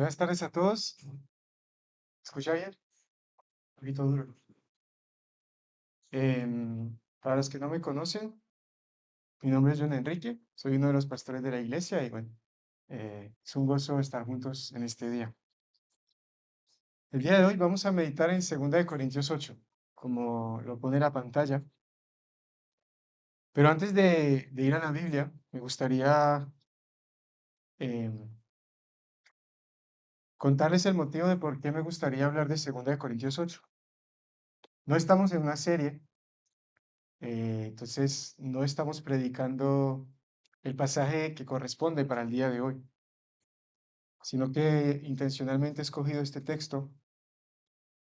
Buenas tardes a todos. ¿Escucha bien? Un poquito duro. Para los que no me conocen, mi nombre es John Enrique, soy uno de los pastores de la iglesia y bueno, es un gozo estar juntos en este día. El día de hoy vamos a meditar en 2 Corintios 8, como lo pone la pantalla. Pero antes de ir a la Biblia, me gustaría em, contarles el motivo de por qué me gustaría hablar de 2 Corintios 8. No estamos en una serie. Entonces, no estamos predicando el pasaje que corresponde para el día de hoy, sino que intencionalmente he escogido este texto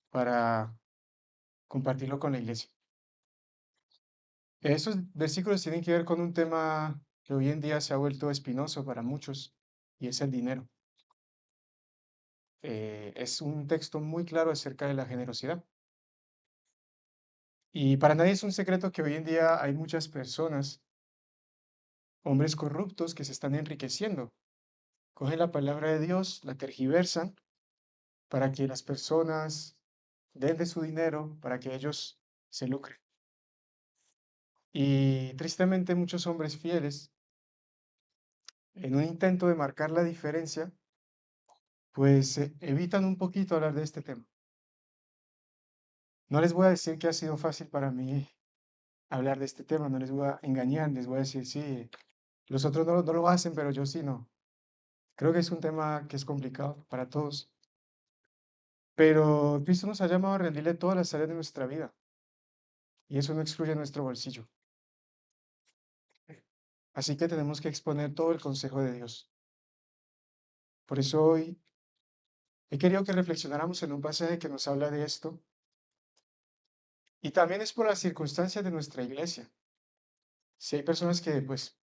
para compartirlo con la iglesia. Esos versículos tienen que ver con un tema que hoy en día se ha vuelto espinoso para muchos, y es el dinero. Es un texto muy claro acerca de la generosidad. Y para nadie es un secreto que hoy en día hay muchas personas, hombres corruptos, que se están enriqueciendo. Cogen la palabra de Dios, la tergiversan para que las personas den de su dinero, para que ellos se lucren. Y tristemente muchos hombres fieles, en un intento de marcar la diferencia, pues evitan un poquito hablar de este tema. No les voy a decir que ha sido fácil para mí hablar de este tema, no les voy a engañar, les voy a decir, sí, los otros no lo hacen, pero yo sí no. Creo que es un tema que es complicado para todos, pero Cristo nos ha llamado a rendirle todas las áreas de nuestra vida, y eso no excluye nuestro bolsillo. Así que tenemos que exponer todo el consejo de Dios. Por eso hoy he querido que reflexionáramos en un pasaje que nos habla de esto, y también es por las circunstancias de nuestra iglesia. Si hay personas que pues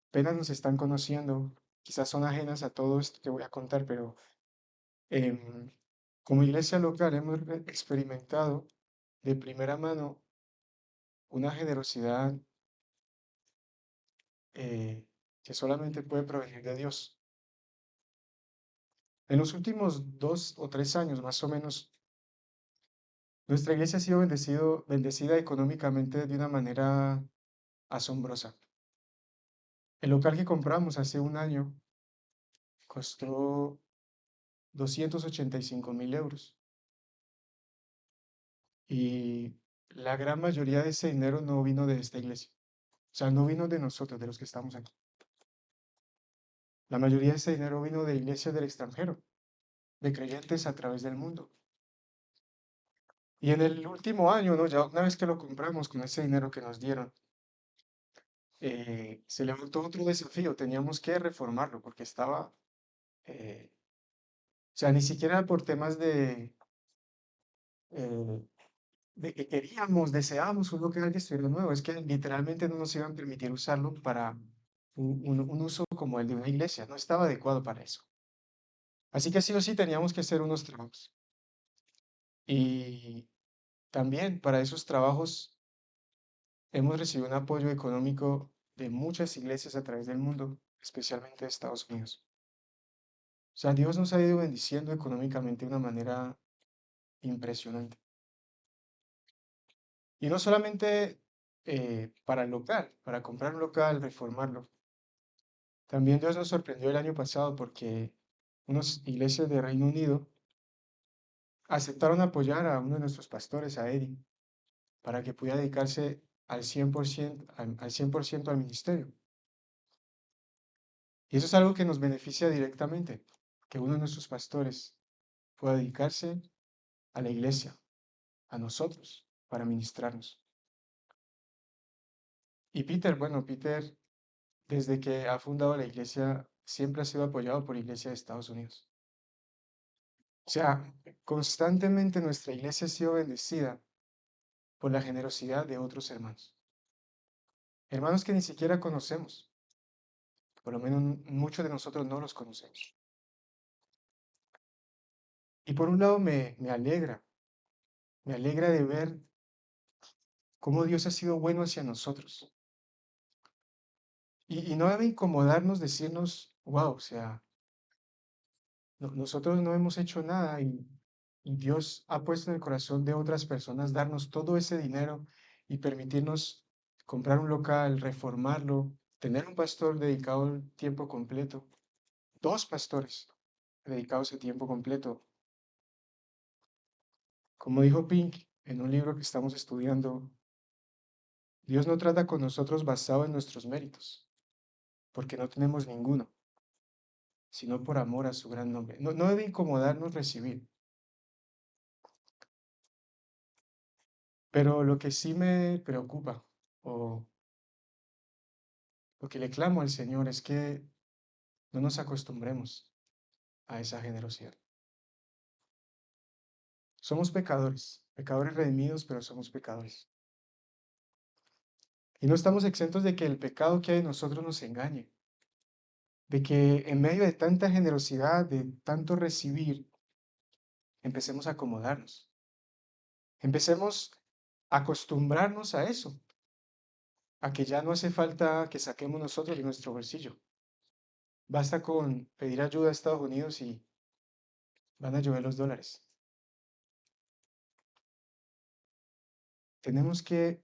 apenas nos están conociendo, quizás son ajenas a todo esto que voy a contar, pero em, como iglesia local hemos experimentado de primera mano una generosidad eh, que solamente puede provenir de Dios. En los últimos 2 o 3 años, más o menos, nuestra iglesia ha sido bendecida económicamente de una manera asombrosa. El local que compramos hace un año costó 285.000 euros, y la gran mayoría de ese dinero no vino de esta iglesia. O sea, no vino de nosotros, de los que estamos aquí. La mayoría de ese dinero vino de iglesias del extranjero, de creyentes a través del mundo. Y en el último año, ¿no? Ya una vez que lo compramos con ese dinero que nos dieron, se levantó otro desafío. Teníamos que reformarlo porque estaba, o sea, ni siquiera por temas eh, de que queríamos, deseábamos un local que estuviera nuevo, es que literalmente no nos iban a permitir usarlo para un uso como el de una iglesia, no estaba adecuado para eso. Así que sí o sí teníamos que hacer unos trabajos. Y también para esos trabajos hemos recibido un apoyo económico de muchas iglesias a través del mundo, especialmente de Estados Unidos. O sea, Dios nos ha ido bendiciendo económicamente de una manera impresionante. Y no solamente para el local, para comprar un local, reformarlo. También Dios nos sorprendió el año pasado porque unas iglesias de Reino Unido aceptaron apoyar a uno de nuestros pastores, a Eddie, para que pudiera dedicarse al 100%, al 100% al ministerio. Y eso es algo que nos beneficia directamente, que uno de nuestros pastores pueda dedicarse a la iglesia, a nosotros, para ministrarnos. Y Peter, bueno, Peter, desde que ha fundado la iglesia, siempre ha sido apoyado por la iglesia de Estados Unidos. O sea, constantemente nuestra iglesia ha sido bendecida por la generosidad de otros hermanos. Hermanos que ni siquiera conocemos, por lo menos muchos de nosotros no los conocemos. Y por un lado me alegra de ver cómo Dios ha sido bueno hacia nosotros. Y no debe incomodarnos decirnos, wow, o sea, Nosotros no hemos hecho nada y Dios ha puesto en el corazón de otras personas darnos todo ese dinero y permitirnos comprar un local, reformarlo, tener un pastor dedicado al tiempo completo, dos pastores dedicados a tiempo completo. Como dijo Pink en un libro que estamos estudiando, Dios no trata con nosotros basado en nuestros méritos, porque no tenemos ninguno, sino por amor a su gran nombre. No debe incomodarnos recibir, pero lo que sí me preocupa o lo que le clamo al Señor es que no nos acostumbremos a esa generosidad. Somos pecadores, pecadores redimidos, pero somos pecadores. Y no estamos exentos de que el pecado que hay en nosotros nos engañe, de que en medio de tanta generosidad, de tanto recibir, empecemos a acomodarnos, empecemos a acostumbrarnos a eso, a que ya no hace falta que saquemos nosotros de nuestro bolsillo. Basta con pedir ayuda a Estados Unidos y van a llover los dólares. Tenemos que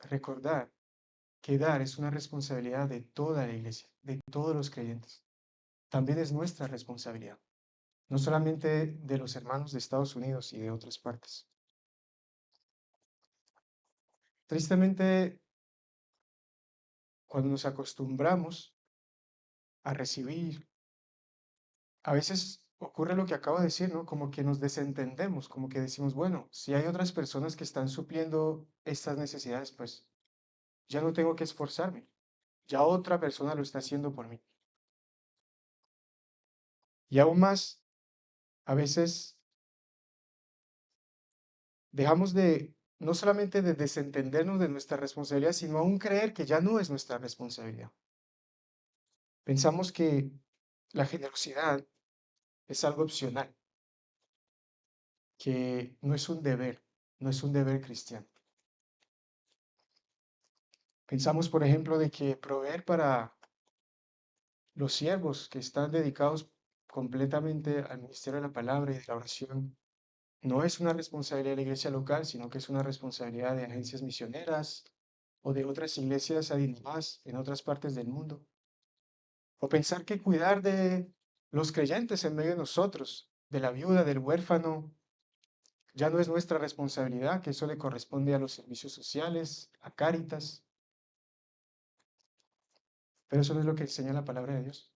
recordar que dar es una responsabilidad de toda la iglesia, de todos los creyentes. También es nuestra responsabilidad, no solamente de los hermanos de Estados Unidos y de otras partes. Tristemente, cuando nos acostumbramos a recibir, a veces ocurre lo que acabo de decir, ¿no? Como que nos desentendemos, como que decimos, bueno, si hay otras personas que están supliendo estas necesidades, pues ya no tengo que esforzarme, ya otra persona lo está haciendo por mí. Y aún más, a veces dejamos de, no solamente de desentendernos de nuestra responsabilidad, sino aún creer que ya no es nuestra responsabilidad. Pensamos que la generosidad es algo opcional, que no es un deber, no es un deber cristiano. Pensamos, por ejemplo, de que proveer para los siervos que están dedicados completamente al ministerio de la palabra y de la oración no es una responsabilidad de la iglesia local, sino que es una responsabilidad de agencias misioneras o de otras iglesias adineradas en otras partes del mundo. O pensar que cuidar de los creyentes en medio de nosotros, de la viuda, del huérfano, ya no es nuestra responsabilidad, que eso le corresponde a los servicios sociales, a Cáritas. Pero eso no es lo que enseña la palabra de Dios.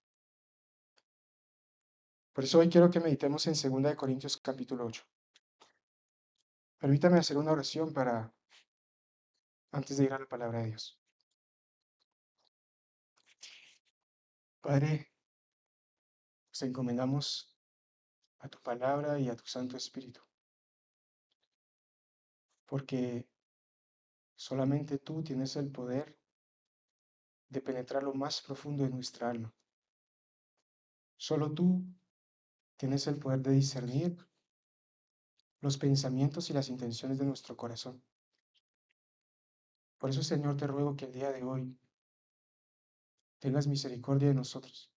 Por eso hoy quiero que meditemos en 2 Corintios capítulo 8. Permítame hacer una oración para antes de ir a la palabra de Dios. Padre, te encomendamos a tu palabra y a tu Santo Espíritu, porque solamente tú tienes el poder de penetrar lo más profundo de nuestra alma. Solo tú tienes el poder de discernir los pensamientos y las intenciones de nuestro corazón. Por eso, Señor, te ruego que el día de hoy tengas misericordia de nosotros,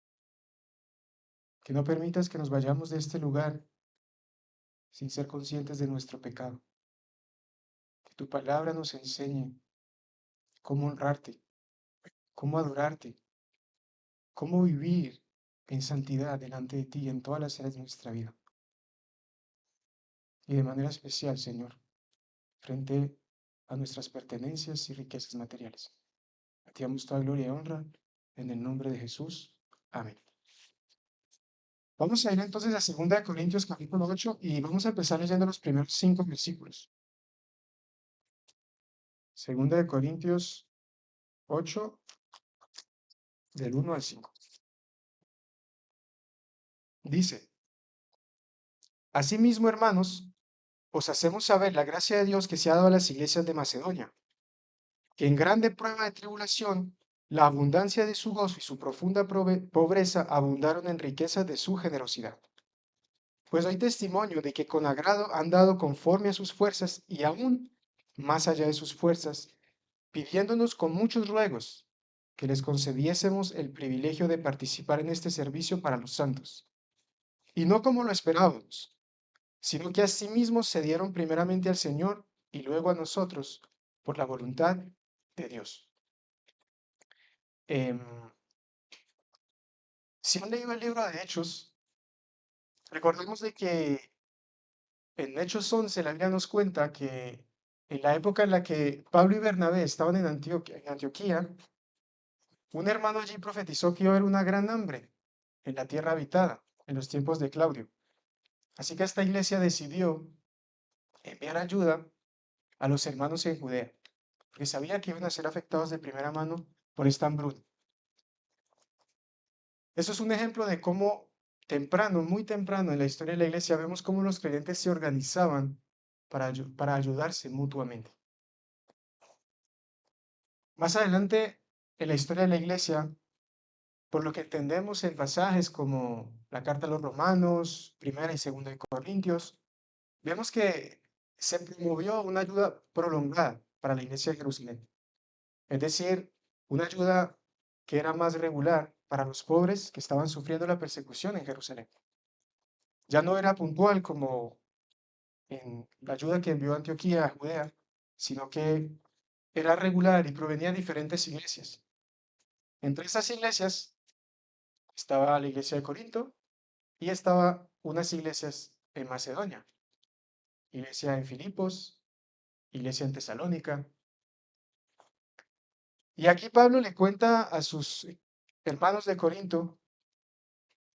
que no permitas que nos vayamos de este lugar sin ser conscientes de nuestro pecado, que tu palabra nos enseñe cómo honrarte, cómo adorarte, cómo vivir en santidad delante de ti en todas las áreas de nuestra vida. Y de manera especial, Señor, frente a nuestras pertenencias y riquezas materiales. A ti damos toda gloria y honra en el nombre de Jesús. Amén. Vamos a ir entonces a 2 Corintios capítulo 8 y vamos a empezar leyendo los primeros 5 versículos. 2 Corintios 8, del 1 al 5. Dice, asimismo, hermanos, os hacemos saber la gracia de Dios que se ha dado a las iglesias de Macedonia, que en grande prueba de tribulación, la abundancia de su gozo y su profunda pobreza abundaron en riquezas de su generosidad. Pues hay testimonio de que con agrado han dado conforme a sus fuerzas y aún más allá de sus fuerzas, pidiéndonos con muchos ruegos que les concediésemos el privilegio de participar en este servicio para los santos. y no como lo esperábamos, sino que asimismo se dieron primeramente al Señor y luego a nosotros por la voluntad de Dios. Em, si han leído el libro de Hechos, recordemos de que en Hechos 11 la Biblia nos cuenta que en la época en la que Pablo y Bernabé estaban en Antioquía, un hermano allí profetizó que iba a haber una gran hambre en la tierra habitada en los tiempos de Claudio. Así que esta iglesia decidió enviar ayuda a los hermanos en Judea, porque sabía que iban a ser afectados de primera mano por esta hambruna. Eso es un ejemplo de cómo temprano, muy temprano en la historia de la iglesia, vemos cómo los creyentes se organizaban para ayudarse mutuamente. Más adelante en la historia de la iglesia, por lo que entendemos en pasajes como la carta a los Romanos, primera y segunda de Corintios, vemos que se promovió una ayuda prolongada para la iglesia de Jerusalén. Es decir, una ayuda que era más regular para los pobres que estaban sufriendo la persecución en Jerusalén. Ya no era puntual como en la ayuda que envió Antioquía a Judea, sino que era regular y provenía de diferentes iglesias. Entre esas iglesias estaba la iglesia de Corinto y estaba unas iglesias en Macedonia, iglesia en Filipos, iglesia en Tesalónica. Y aquí Pablo le cuenta a sus hermanos de Corinto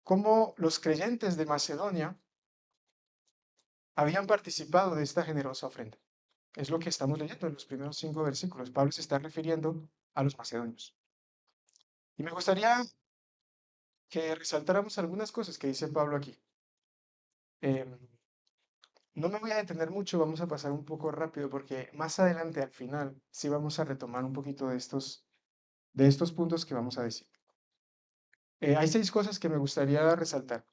cómo los creyentes de Macedonia habían participado de esta generosa ofrenda. Es lo que estamos leyendo en los primeros 5 versículos. Pablo se está refiriendo a los macedonios. Y me gustaría que resaltáramos algunas cosas que dice Pablo aquí. Em, no me voy a detener mucho, vamos a pasar un poco rápido porque más adelante, al final, sí vamos a retomar un poquito de estos puntos que vamos a decir. Hay 6 cosas que me gustaría resaltar.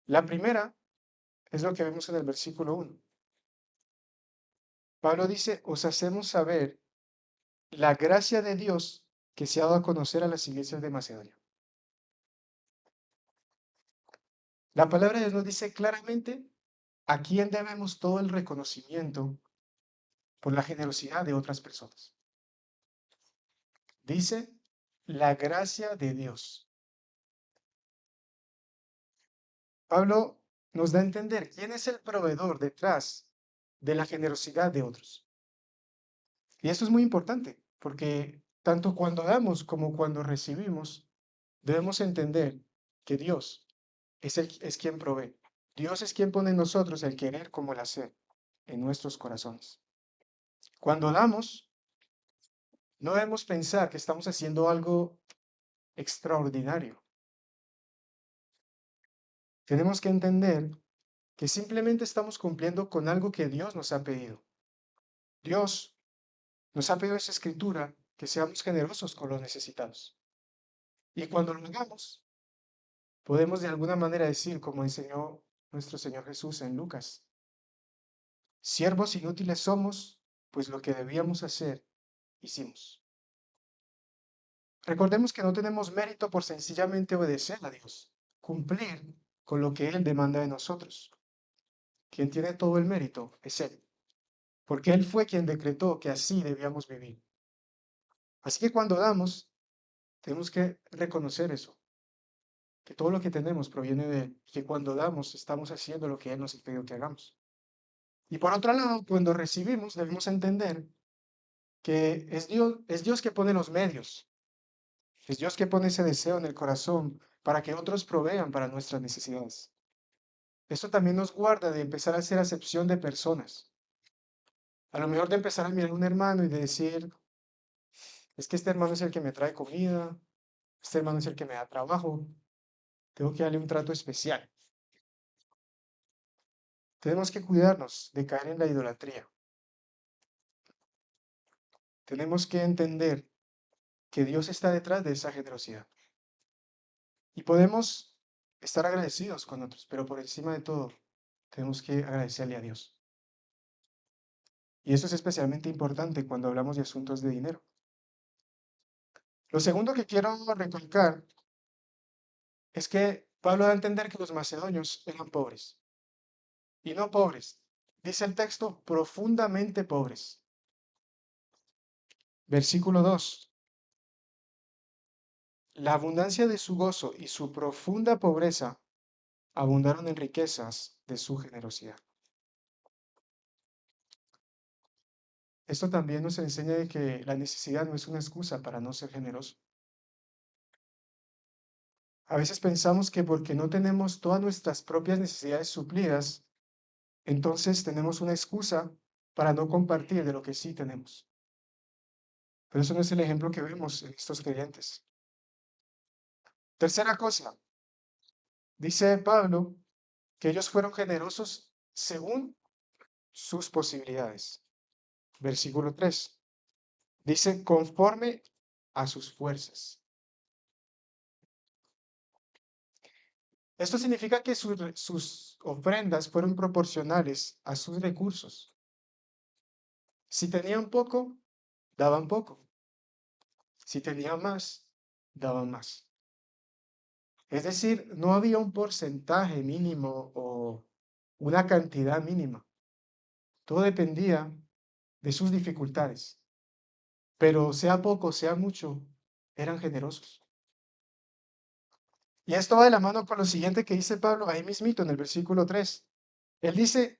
La primera es lo que vemos en el versículo 1. Pablo dice, os hacemos saber la gracia de Dios que se ha dado a conocer a las iglesias de Macedonia. La palabra de Dios nos dice claramente a quién debemos todo el reconocimiento por la generosidad de otras personas. Dice la gracia de Dios. Pablo nos da a entender quién es el proveedor detrás de la generosidad de otros. Y esto es muy importante, porque tanto cuando damos como cuando recibimos, debemos entender que Dios es quien provee. Dios es quien pone en nosotros el querer como el hacer en nuestros corazones. Cuando damos, no debemos pensar que estamos haciendo algo extraordinario. Tenemos que entender que simplemente estamos cumpliendo con algo que Dios nos ha pedido. Dios nos ha pedido en su escritura que seamos generosos con los necesitados. Y cuando lo hagamos, podemos de alguna manera decir, como enseñó nuestro Señor Jesús en Lucas, siervos inútiles somos, pues lo que debíamos hacer, hicimos. Recordemos que no tenemos mérito por sencillamente obedecer a Dios, cumplir con lo que Él demanda de nosotros. Quien tiene todo el mérito es Él, porque Él fue quien decretó que así debíamos vivir. Así que cuando damos, tenemos que reconocer eso, que todo lo que tenemos proviene de Él, que cuando damos estamos haciendo lo que Él nos ha pedido que hagamos. Y por otro lado, cuando recibimos, debemos entender que es Dios que pone los medios, es Dios que pone ese deseo en el corazón para que otros provean para nuestras necesidades. Esto también nos guarda de empezar a hacer acepción de personas. A lo mejor de empezar a mirar a un hermano y de decir, es que este hermano es el que me trae comida, este hermano es el que me da trabajo, tengo que darle un trato especial. Tenemos que cuidarnos de caer en la idolatría. Tenemos que entender que Dios está detrás de esa generosidad. Y podemos estar agradecidos con otros, pero por encima de todo, tenemos que agradecerle a Dios. Y eso es especialmente importante cuando hablamos de asuntos de dinero. Lo segundo que quiero recalcar es que Pablo da a entender que los macedonios eran pobres, y no pobres, dice el texto, profundamente pobres. Versículo 2. La abundancia de su gozo y su profunda pobreza abundaron en riquezas de su generosidad. Esto también nos enseña de que la necesidad no es una excusa para no ser generoso. A veces pensamos que porque no tenemos todas nuestras propias necesidades suplidas, entonces tenemos una excusa para no compartir de lo que sí tenemos. Pero eso no es el ejemplo que vemos en estos creyentes. Tercera cosa, dice Pablo que ellos fueron generosos según sus posibilidades. Versículo 3. Dice, conforme a sus fuerzas. Esto significa que sus ofrendas fueron proporcionales a sus recursos. Si tenían poco, daban poco. Si tenían más, daban más. Es decir, no había un porcentaje mínimo o una cantidad mínima. Todo dependía de sus dificultades. Pero sea poco, sea mucho, eran generosos. Y esto va de la mano con lo siguiente que dice Pablo ahí mismito en el versículo 3. Él dice,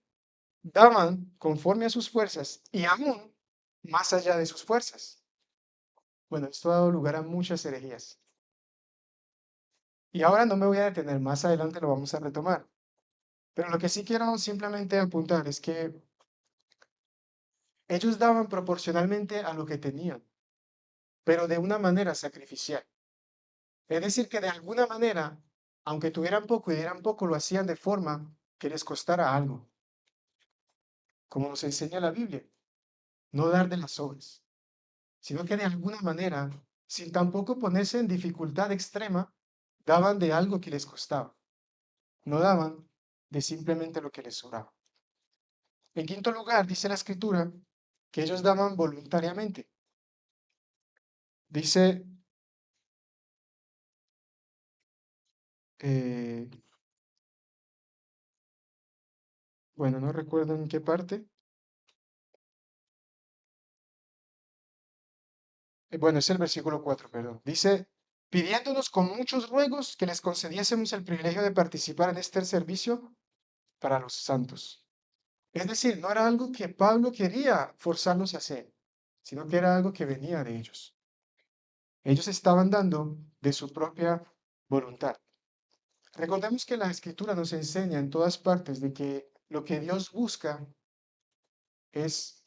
daban conforme a sus fuerzas y aún más allá de sus fuerzas. Bueno, esto ha dado lugar a muchas herejías. Y ahora no me voy a detener, más adelante lo vamos a retomar. Pero lo que sí quiero simplemente apuntar es que ellos daban proporcionalmente a lo que tenían, pero de una manera sacrificial. Es decir, que de alguna manera, aunque tuvieran poco y dieran poco, lo hacían de forma que les costara algo, como nos enseña la Biblia, no dar de las obras, sino que de alguna manera, sin tampoco ponerse en dificultad extrema, daban de algo que les costaba, no daban de simplemente lo que les sobraba. En quinto lugar, dice la Escritura que ellos daban voluntariamente. Dice, eh, bueno, no recuerdo en qué parte. Bueno, es el versículo 4, perdón. Dice, pidiéndonos con muchos ruegos que les concediésemos el privilegio de participar en este servicio para los santos. Es decir, no era algo que Pablo quería forzarlos a hacer, sino que era algo que venía de ellos. Ellos estaban dando de su propia voluntad. Recordemos que la Escritura nos enseña en todas partes de que lo que Dios busca es,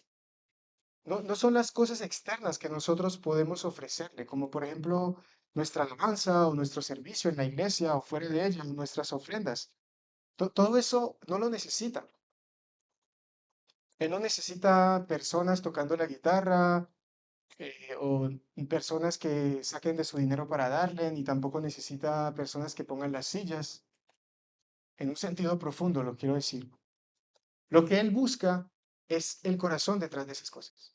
no son las cosas externas que nosotros podemos ofrecerle, como por ejemplo nuestra alabanza o nuestro servicio en la iglesia o fuera de ella, o nuestras ofrendas. Todo eso no lo necesita. Él no necesita personas tocando la guitarra o personas que saquen de su dinero para darle, ni tampoco necesita personas que pongan las sillas. En un sentido profundo, lo quiero decir. Lo que Él busca es el corazón detrás de esas cosas.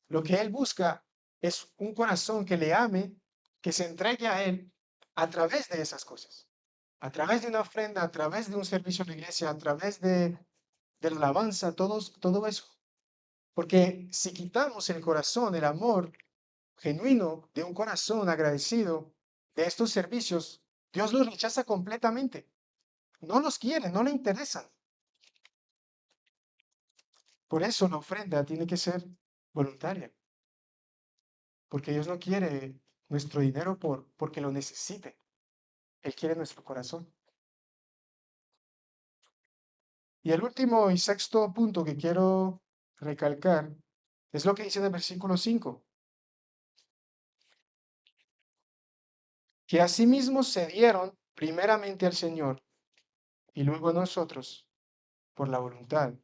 Lo que Él busca es un corazón que le ame, que se entregue a Él a través de esas cosas. A través de una ofrenda, a través de un servicio en la iglesia, a través de la alabanza, todo eso. Porque si quitamos el corazón, el amor genuino de un corazón agradecido de estos servicios, Dios los rechaza completamente. No los quiere, no le interesan. Por eso la ofrenda tiene que ser voluntaria, porque Dios no quiere nuestro dinero porque lo necesite. Él quiere nuestro corazón. Y el último y sexto punto que quiero recalcar es lo que dice en el versículo 5, que asimismo se dieron primeramente al Señor y luego a nosotros por la voluntad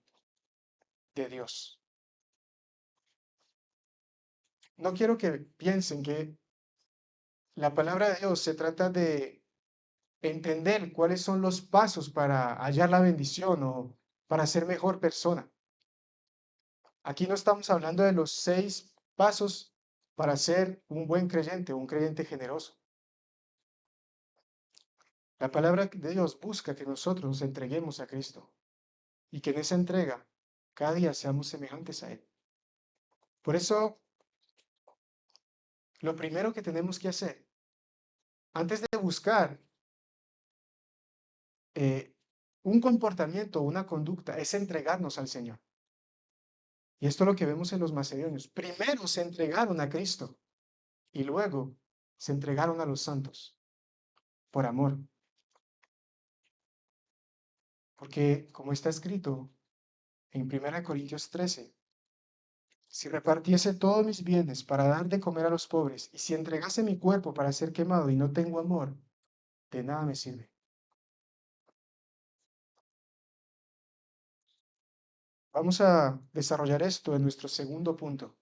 de Dios. No quiero que piensen que la palabra de Dios se trata de entender cuáles son los pasos para hallar la bendición o para ser mejor persona. Aquí no estamos hablando de los 6 pasos para ser un buen creyente, un creyente generoso. La palabra de Dios busca que nosotros nos entreguemos a Cristo y que en esa entrega cada día seamos semejantes a Él. Por eso, lo primero que tenemos que hacer, antes de buscar eh, un comportamiento, una conducta, es entregarnos al Señor. Y esto es lo que vemos en los macedonios. Primero se entregaron a Cristo y luego se entregaron a los santos por amor. Porque como está escrito en 1 Corintios 13, si repartiese todos mis bienes para dar de comer a los pobres, y si entregase mi cuerpo para ser quemado y no tengo amor, de nada me sirve. Vamos a desarrollar esto en nuestro segundo punto.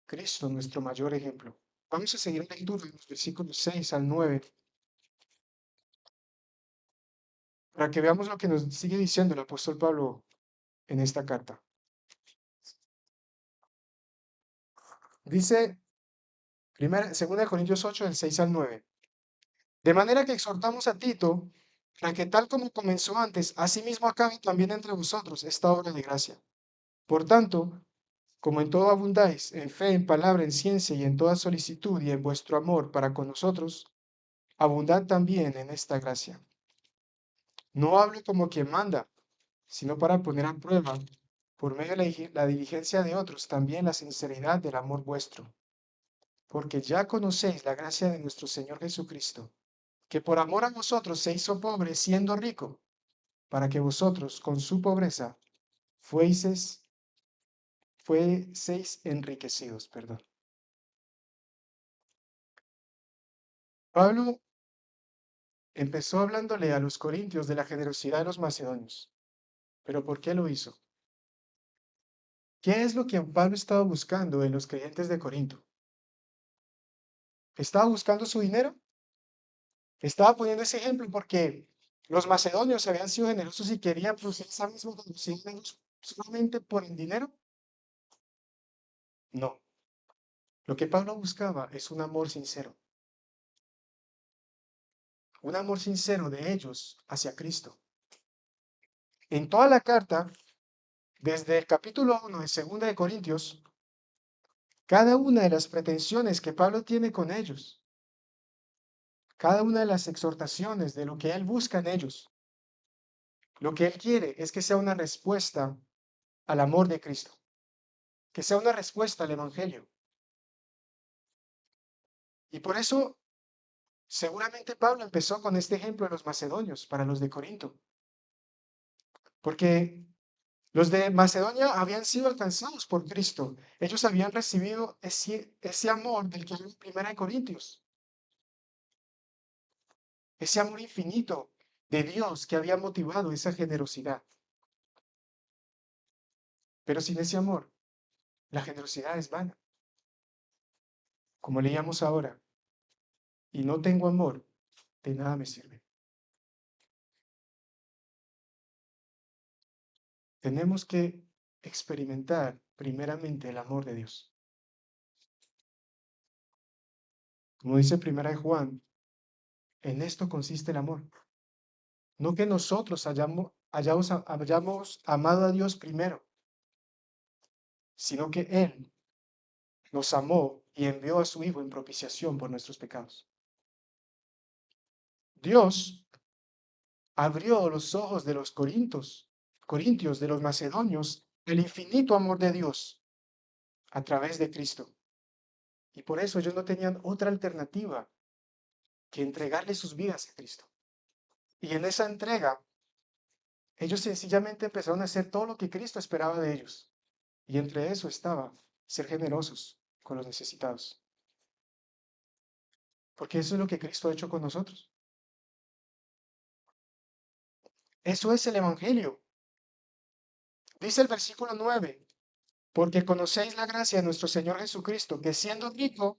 Cristo, nuestro mayor ejemplo. Vamos a seguir la lectura de los versículos 6 al 9 para que veamos lo que nos sigue diciendo el apóstol Pablo en esta carta. Dice, 2 Corintios 8, del 6 al 9. De manera que exhortamos a Tito para que tal como comenzó antes, asimismo acabe también entre vosotros esta obra de gracia. Por tanto, como en todo abundáis, en fe, en palabra, en ciencia y en toda solicitud y en vuestro amor para con nosotros, abundad también en esta gracia. No hablo como quien manda, sino para poner a prueba, por medio de la diligencia de otros, también la sinceridad del amor vuestro. Porque ya conocéis la gracia de nuestro Señor Jesucristo, que por amor a vosotros se hizo pobre siendo rico, para que vosotros con su pobreza fueseis enriquecidos. Perdón. Pablo empezó hablándole a los corintios de la generosidad de los macedonios. ¿Pero por qué lo hizo? ¿Qué es lo que Pablo estaba buscando en los creyentes de Corinto? ¿Estaba buscando su dinero? Estaba poniendo ese ejemplo porque los macedonios habían sido generosos y querían producir esa misma generosidad en ellos solamente por el dinero. No. Lo que Pablo buscaba es un amor sincero de ellos hacia Cristo. En toda la carta, desde el capítulo 1 de 2 Corintios, cada una de las pretensiones que Pablo tiene con ellos, cada una de las exhortaciones de lo que él busca en ellos, lo que él quiere es que sea una respuesta al amor de Cristo, que sea una respuesta al Evangelio. Y por eso, seguramente Pablo empezó con este ejemplo de los macedonios para los de Corinto, porque los de Macedonia habían sido alcanzados por Cristo. Ellos habían recibido ese amor del que habla en 1 Corintios, ese amor infinito de Dios que había motivado esa generosidad. Pero sin ese amor, la generosidad es vana. Como leíamos ahora, y no tengo amor, de nada me sirve. Tenemos que experimentar primeramente el amor de Dios. Como dice 1 Juan, en esto consiste el amor. No que nosotros hayamos amado a Dios primero, sino que Él nos amó y envió a su Hijo en propiciación por nuestros pecados. Dios abrió los ojos de los corintios, de los macedonios, el infinito amor de Dios a través de Cristo. Y por eso ellos no tenían otra alternativa que entregarle sus vidas a Cristo. Y en esa entrega, ellos sencillamente empezaron a hacer todo lo que Cristo esperaba de ellos. Y entre eso estaba ser generosos con los necesitados. Porque eso es lo que Cristo ha hecho con nosotros. Eso es el Evangelio. Dice el versículo 9, porque conocéis la gracia de nuestro Señor Jesucristo, que siendo rico,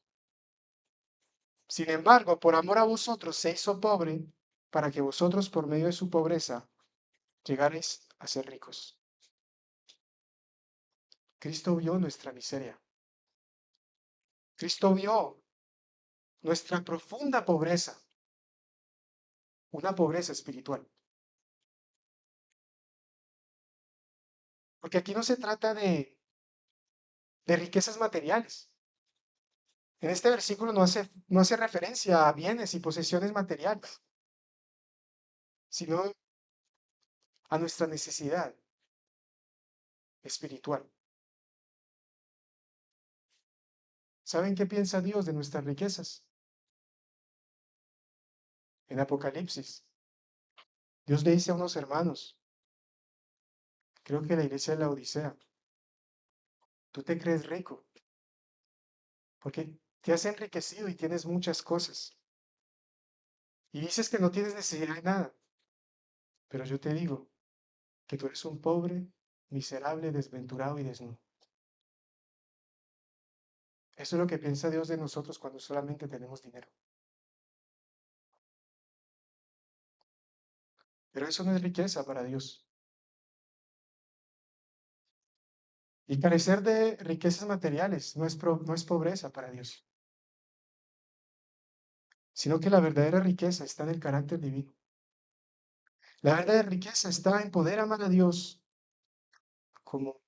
sin embargo, por amor a vosotros se hizo pobre, para que vosotros por medio de su pobreza llegaréis a ser ricos. Cristo vio nuestra miseria. Cristo vio nuestra profunda pobreza. una pobreza espiritual. Porque aquí no se trata de riquezas materiales. En este versículo no hace referencia a bienes y posesiones materiales, sino a nuestra necesidad espiritual. ¿Saben qué piensa Dios de nuestras riquezas? En Apocalipsis, Dios le dice a unos hermanos, creo que la iglesia de la Odisea, tú te crees rico porque te has enriquecido y tienes muchas cosas. Y dices que no tienes necesidad de nada, pero yo te digo que tú eres un pobre, miserable, desventurado y desnudo. Eso es lo que piensa Dios de nosotros cuando solamente tenemos dinero. Pero eso no es riqueza para Dios. Y carecer de riquezas materiales no es pobreza para Dios, sino que la verdadera riqueza está en el carácter divino. La verdadera riqueza está en poder amar a Dios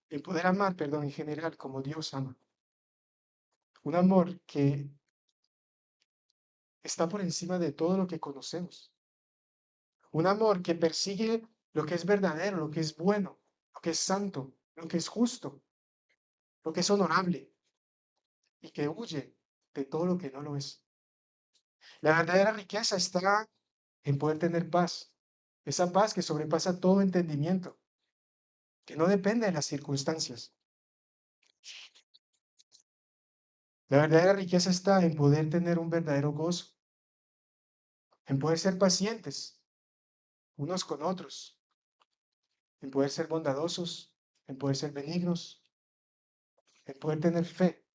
en poder amar, perdón, en general, como Dios ama. Un amor que está por encima de todo lo que conocemos. Un amor que persigue lo que es verdadero, lo que es bueno, lo que es santo, lo que es justo, lo que es honorable y que huye de todo lo que no lo es. La verdadera riqueza está en poder tener paz, esa paz que sobrepasa todo entendimiento, que no depende de las circunstancias. La verdadera riqueza está en poder tener un verdadero gozo, en poder ser pacientes unos con otros, en poder ser bondadosos, en poder ser benignos, en poder tener fe,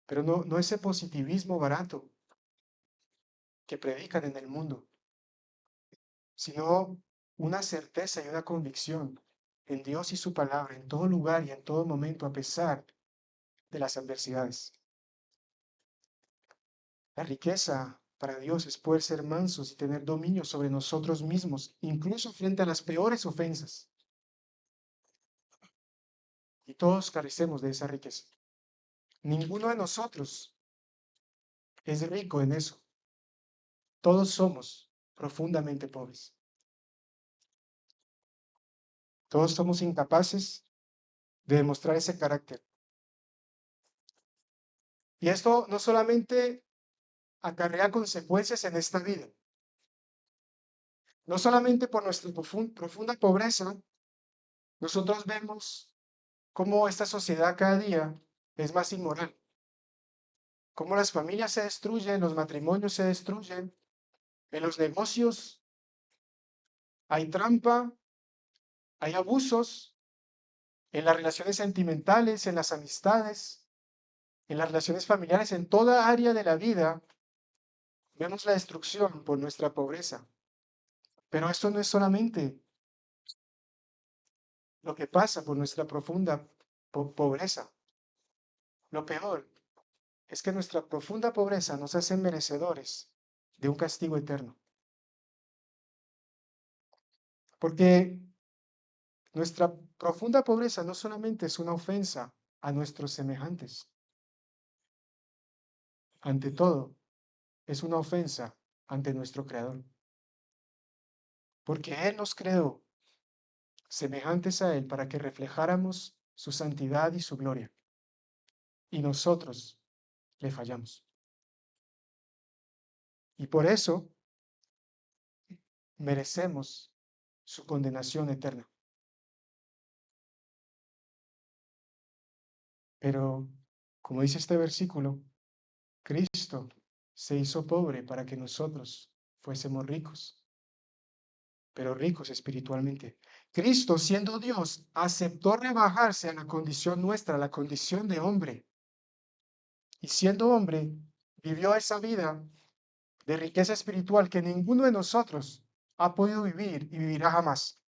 pero no ese positivismo barato que predican en el mundo, sino una certeza y una convicción en Dios y su palabra en todo lugar y en todo momento, a pesar de las adversidades. La riqueza para Dios es poder ser mansos y tener dominio sobre nosotros mismos, incluso frente a las peores ofensas. Y todos carecemos de esa riqueza. Ninguno de nosotros es rico en eso. Todos somos profundamente pobres. Todos somos incapaces de demostrar ese carácter. Y esto no solamente acarrea consecuencias en esta vida, no solamente por nuestra profunda pobreza, nosotros vemos cómo esta sociedad cada día es más inmoral, cómo las familias se destruyen, los matrimonios se destruyen, en los negocios hay trampa, hay abusos, en las relaciones sentimentales, en las amistades, en las relaciones familiares, en toda área de la vida, vemos la destrucción por nuestra pobreza. Pero esto no es solamente lo que pasa por nuestra profunda pobreza. Lo peor es que nuestra profunda pobreza nos hace merecedores de un castigo eterno. Porque nuestra profunda pobreza no solamente es una ofensa a nuestros semejantes, ante todo, es una ofensa ante nuestro Creador. Porque Él nos creó semejantes a Él para que reflejáramos su santidad y su gloria. Y nosotros le fallamos. Y por eso merecemos su condenación eterna. Pero, como dice este versículo, Cristo se hizo pobre para que nosotros fuésemos ricos, pero ricos espiritualmente. Cristo, siendo Dios, aceptó rebajarse a la condición nuestra, a la condición de hombre. Y siendo hombre, vivió esa vida de riqueza espiritual que ninguno de nosotros ha podido vivir y vivirá jamás.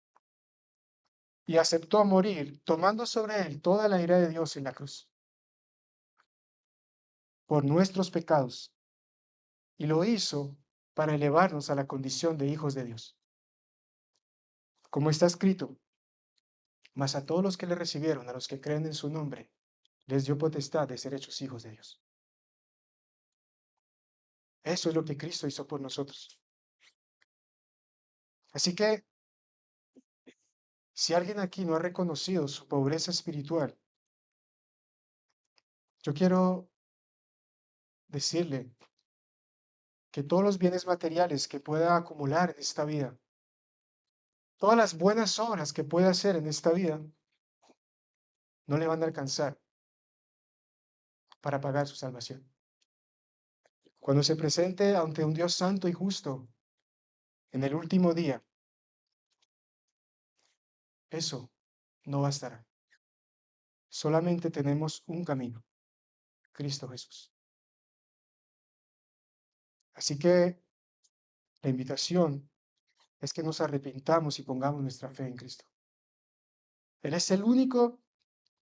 Y aceptó morir, tomando sobre él toda la ira de Dios en la cruz, por nuestros pecados. Y lo hizo para elevarnos a la condición de hijos de Dios. Como está escrito, mas a todos los que le recibieron, a los que creen en su nombre, les dio potestad de ser hechos hijos de Dios. Eso es lo que Cristo hizo por nosotros. Así que, si alguien aquí no ha reconocido su pobreza espiritual, yo quiero decirle que todos los bienes materiales que pueda acumular en esta vida, todas las buenas obras que pueda hacer en esta vida, no le van a alcanzar para pagar su salvación. Cuando se presente ante un Dios santo y justo en el último día, eso no bastará. Solamente tenemos un camino, Cristo Jesús. Así que la invitación es que nos arrepintamos y pongamos nuestra fe en Cristo. Él es el único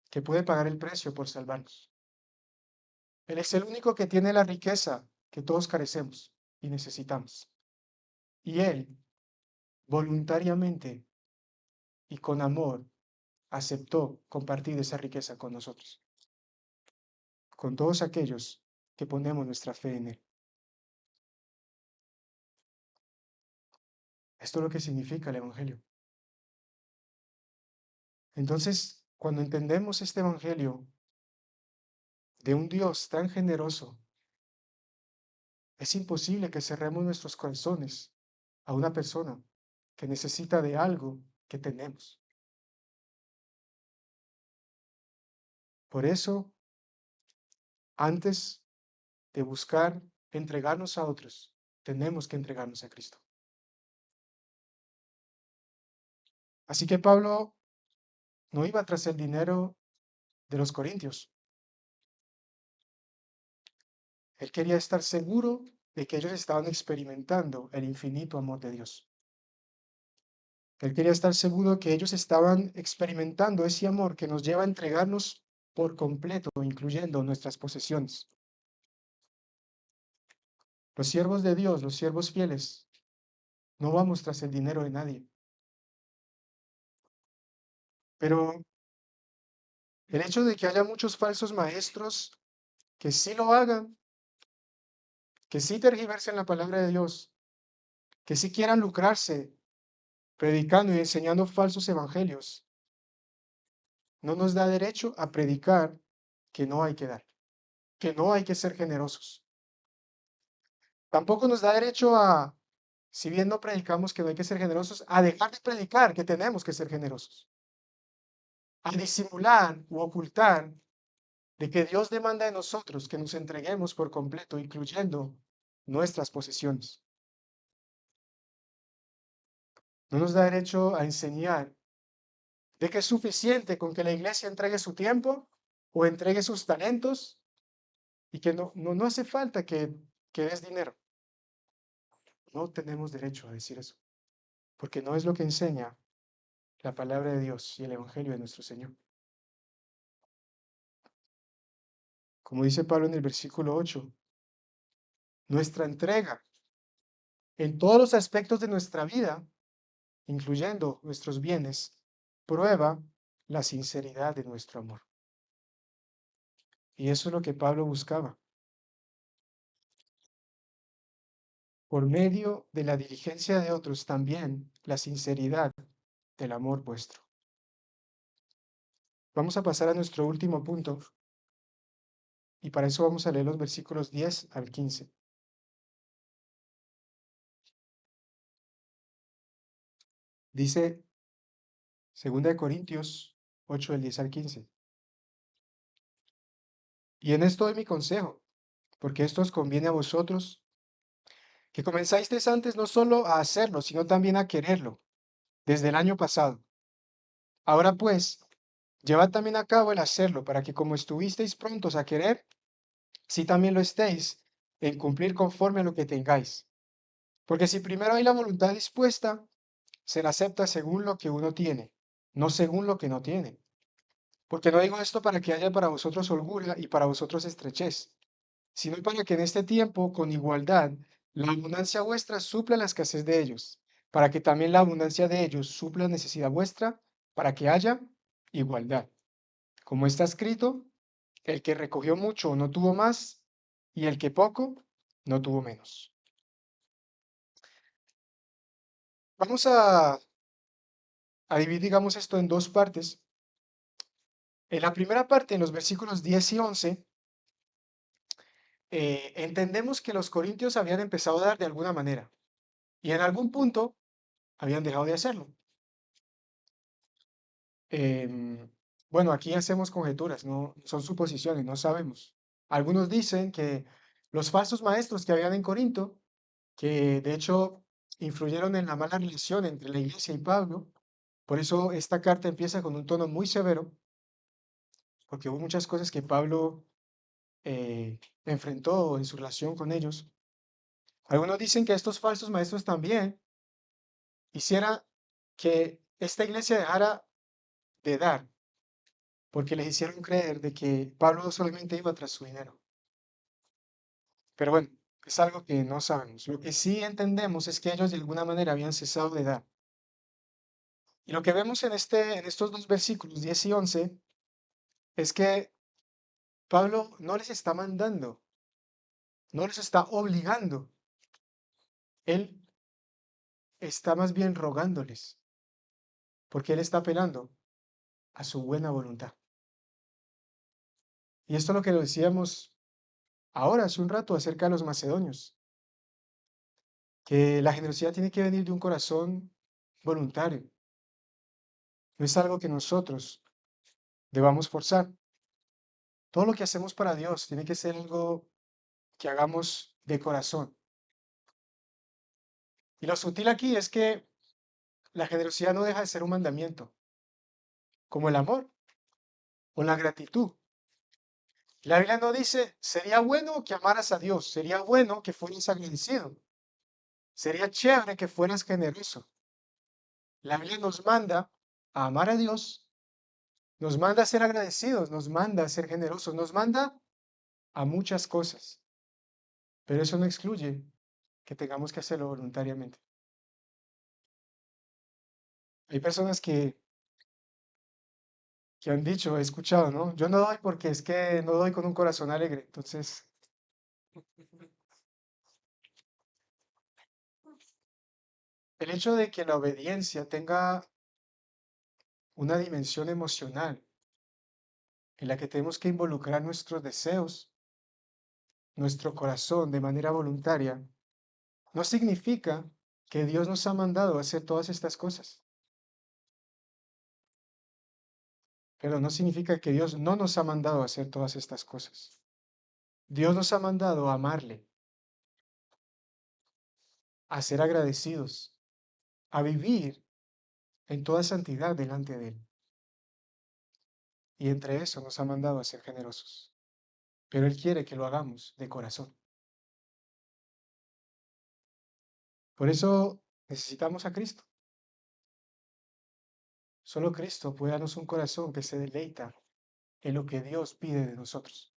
que puede pagar el precio por salvarnos. Él es el único que tiene la riqueza que todos carecemos y necesitamos. Y Él, voluntariamente y con amor, aceptó compartir esa riqueza con nosotros, con todos aquellos que ponemos nuestra fe en Él. Esto es lo que significa el Evangelio. Entonces, cuando entendemos este Evangelio de un Dios tan generoso, es imposible que cerremos nuestros corazones a una persona que necesita de algo que tenemos. Por eso, antes de buscar entregarnos a otros, tenemos que entregarnos a Cristo. Así que Pablo no iba tras el dinero de los corintios. Él quería estar seguro de que ellos estaban experimentando el infinito amor de Dios. Él quería estar seguro que ellos estaban experimentando ese amor que nos lleva a entregarnos por completo, incluyendo nuestras posesiones. Los siervos de Dios, los siervos fieles, no vamos tras el dinero de nadie. Pero el hecho de que haya muchos falsos maestros que sí lo hagan, que sí tergiversen la palabra de Dios, que sí quieran lucrarse predicando y enseñando falsos evangelios, no nos da derecho a predicar que no hay que dar, que no hay que ser generosos. Tampoco nos da derecho a, si bien no predicamos que no hay que ser generosos, a dejar de predicar que tenemos que ser generosos, a disimular u ocultar de que Dios demanda de nosotros que nos entreguemos por completo, incluyendo nuestras posesiones. No nos da derecho a enseñar de que es suficiente con que la iglesia entregue su tiempo o entregue sus talentos y que no hace falta que des dinero. No tenemos derecho a decir eso, porque no es lo que enseña la palabra de Dios y el Evangelio de nuestro Señor. Como dice Pablo en el versículo 8, nuestra entrega en todos los aspectos de nuestra vida, incluyendo nuestros bienes, prueba la sinceridad de nuestro amor. Y eso es lo que Pablo buscaba. Por medio de la diligencia de otros, también la sinceridad del amor vuestro. Vamos a pasar a nuestro último punto, y para eso vamos a leer los versículos 10 al 15. Dice 2 Corintios 8, del 10 al 15. Y en esto doy mi consejo, porque esto os conviene a vosotros, que comenzasteis antes no solo a hacerlo, sino también a quererlo, desde el año pasado. Ahora pues, llevad también a cabo el hacerlo, para que como estuvisteis prontos a querer, si también lo estéis en cumplir conforme a lo que tengáis. Porque si primero hay la voluntad dispuesta, se la acepta según lo que uno tiene, no según lo que no tiene. Porque no digo esto para que haya para vosotros holgura y para vosotros estrechez, sino para que en este tiempo, con igualdad, La abundancia vuestra supla la escasez de ellos, para que también la abundancia de ellos supla la necesidad vuestra, para que haya igualdad. Como está escrito, el que recogió mucho no tuvo más, y el que poco no tuvo menos. Vamos a dividir, digamos, esto en dos partes. En la primera parte, en los versículos 10 y 11, entendemos que los corintios habían empezado a dar de alguna manera y en algún punto habían dejado de hacerlo. Em, bueno, aquí hacemos conjeturas, no son suposiciones, no sabemos. Algunos dicen que los falsos maestros que habían en Corinto, que de hecho influyeron en la mala relación entre la iglesia y Pablo, por eso esta carta empieza con un tono muy severo, porque hubo muchas cosas que Pablo enfrentó en su relación con ellos. Algunos dicen que estos falsos maestros también hicieran que esta iglesia dejara de dar, porque les hicieron creer de que Pablo solamente iba tras su dinero. Pero bueno, es algo que no sabemos. Lo que sí entendemos es que ellos de alguna manera habían cesado de dar. Y lo que vemos en estos dos versículos, 10 y 11, es que Pablo no les está mandando, no les está obligando. Él está más bien rogándoles, porque él está apelando a su buena voluntad. Y esto es lo que lo decíamos ahora, hace un rato, acerca de los macedonios, que la generosidad tiene que venir de un corazón voluntario. No es algo que nosotros debamos forzar. Todo lo que hacemos para Dios tiene que ser algo que hagamos de corazón. Y lo sutil aquí es que la generosidad no deja de ser un mandamiento, como el amor o la gratitud. La Biblia no dice, sería bueno que amaras a Dios, sería bueno que fueras agradecido, sería chévere que fueras generoso. La Biblia nos manda a amar a Dios, nos manda a ser agradecidos, nos manda a ser generosos, nos manda a muchas cosas, pero eso no excluye que tengamos que hacerlo voluntariamente. Hay personas que han dicho, he escuchado, ¿no? Yo no doy porque es que no doy con un corazón alegre. Entonces, el hecho de que la obediencia tenga una dimensión emocional en la que tenemos que involucrar nuestros deseos, nuestro corazón de manera voluntaria, no significa que Dios nos ha mandado a hacer todas estas cosas. Pero no significa que Dios no nos ha mandado a hacer todas estas cosas. Dios nos ha mandado a amarle, a ser agradecidos, a vivir en toda santidad delante de Él. Y entre eso nos ha mandado a ser generosos. Pero Él quiere que lo hagamos de corazón. Por eso necesitamos a Cristo. Solo Cristo puede darnos un corazón que se deleita en lo que Dios pide de nosotros.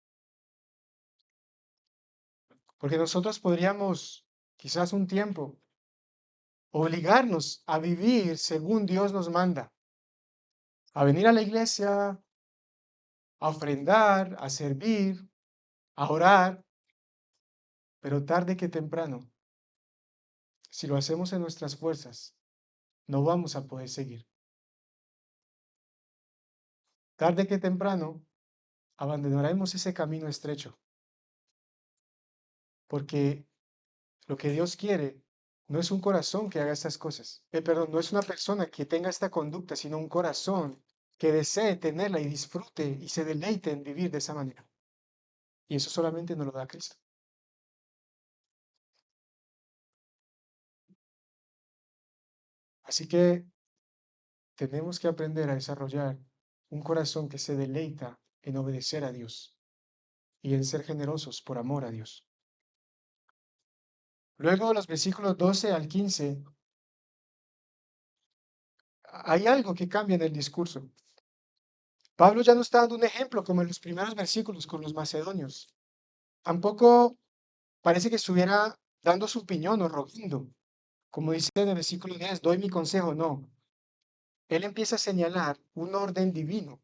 Porque nosotros podríamos, quizás un tiempo, obligarnos a vivir según Dios nos manda, a venir a la iglesia, a ofrendar, a servir, a orar, pero tarde que temprano, si lo hacemos en nuestras fuerzas, no vamos a poder seguir. Tarde que temprano, abandonaremos ese camino estrecho, porque lo que Dios quiere no es un corazón que haga estas cosas. Perdón, no es una persona que tenga esta conducta, sino un corazón que desee tenerla y disfrute y se deleite en vivir de esa manera. Y eso solamente nos lo da Cristo. Así que tenemos que aprender a desarrollar un corazón que se deleita en obedecer a Dios y en ser generosos por amor a Dios. Luego, los versículos 12 al 15, hay algo que cambia en el discurso. Pablo ya no está dando un ejemplo como en los primeros versículos con los macedonios. Tampoco parece que estuviera dando su opinión o rogando. Como dice en el versículo 10, doy mi consejo. No. Él empieza a señalar un orden divino.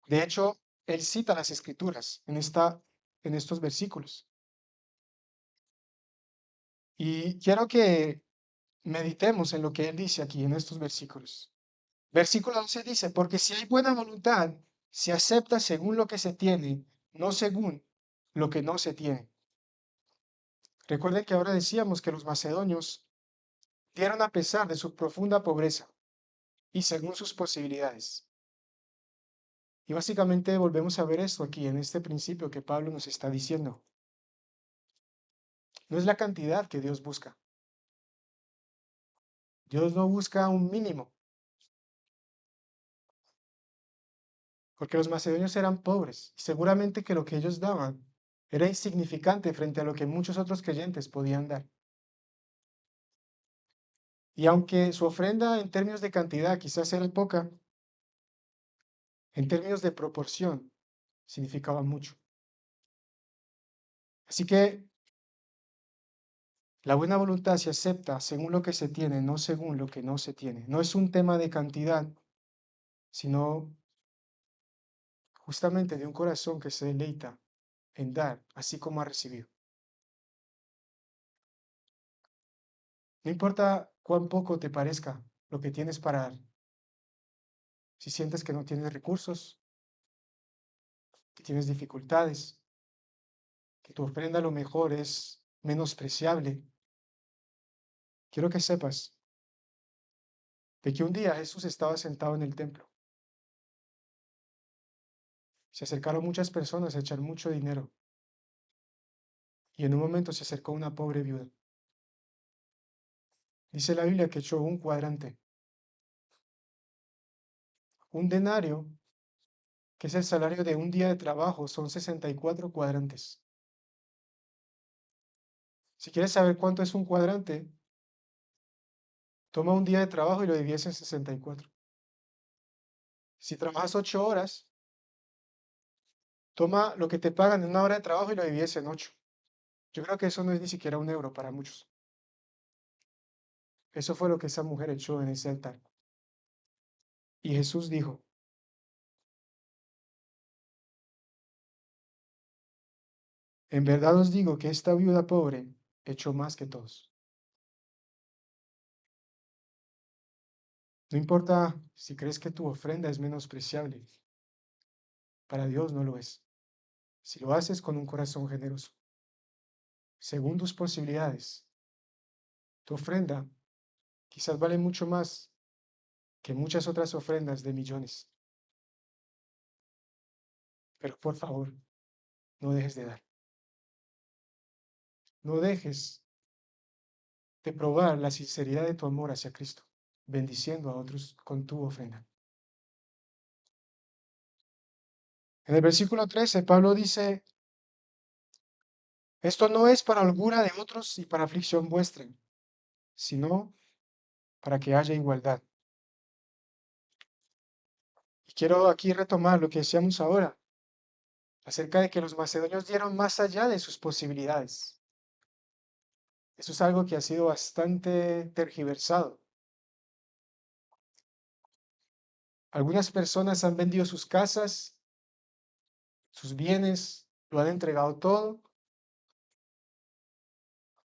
De hecho, él cita las escrituras en estos versículos. Y quiero que meditemos en lo que él dice aquí en estos versículos. Versículo 11 dice, porque si hay buena voluntad, se acepta según lo que se tiene, no según lo que no se tiene. Recuerden que ahora decíamos que los macedonios dieron a pesar de su profunda pobreza y según sus posibilidades. Y básicamente volvemos a ver esto aquí en este principio que Pablo nos está diciendo. No es la cantidad que Dios busca. Dios no busca un mínimo, porque los macedonios eran pobres y seguramente que lo que ellos daban era insignificante frente a lo que muchos otros creyentes podían dar. Y aunque su ofrenda en términos de cantidad quizás era poca, en términos de proporción significaba mucho. Así que la buena voluntad se acepta según lo que se tiene, no según lo que no se tiene. No es un tema de cantidad, sino justamente de un corazón que se deleita en dar, así como ha recibido. No importa cuán poco te parezca lo que tienes para dar. Si sientes que no tienes recursos, que tienes dificultades, que tu ofrenda a lo mejor es menospreciable, quiero que sepas de que un día Jesús estaba sentado en el templo. Se acercaron muchas personas a echar mucho dinero y en un momento se acercó una pobre viuda. Dice la Biblia que echó un cuadrante. Un denario, que es el salario de un día de trabajo, son 64 cuadrantes. Si quieres saber cuánto es un cuadrante, toma un día de trabajo y lo divides en 64. Si trabajas 8 horas, toma lo que te pagan en una hora de trabajo y lo divides en 8. Yo creo que eso no es ni siquiera un euro para muchos. Eso fue lo que esa mujer echó en ese altar. Y Jesús dijo, en verdad os digo que esta viuda pobre echó más que todos. No importa si crees que tu ofrenda es menospreciable, para Dios no lo es. Si lo haces con un corazón generoso, según tus posibilidades, tu ofrenda quizás vale mucho más que muchas otras ofrendas de millones. Pero por favor, no dejes de dar. No dejes de probar la sinceridad de tu amor hacia Cristo, bendiciendo a otros con tu ofrenda. En el versículo 13, Pablo dice, esto no es para holgura de otros y para aflicción vuestra, sino para que haya igualdad. Y quiero aquí retomar lo que decíamos ahora, acerca de que los macedonios dieron más allá de sus posibilidades. Eso es algo que ha sido bastante tergiversado. Algunas personas han vendido sus casas, sus bienes, lo han entregado todo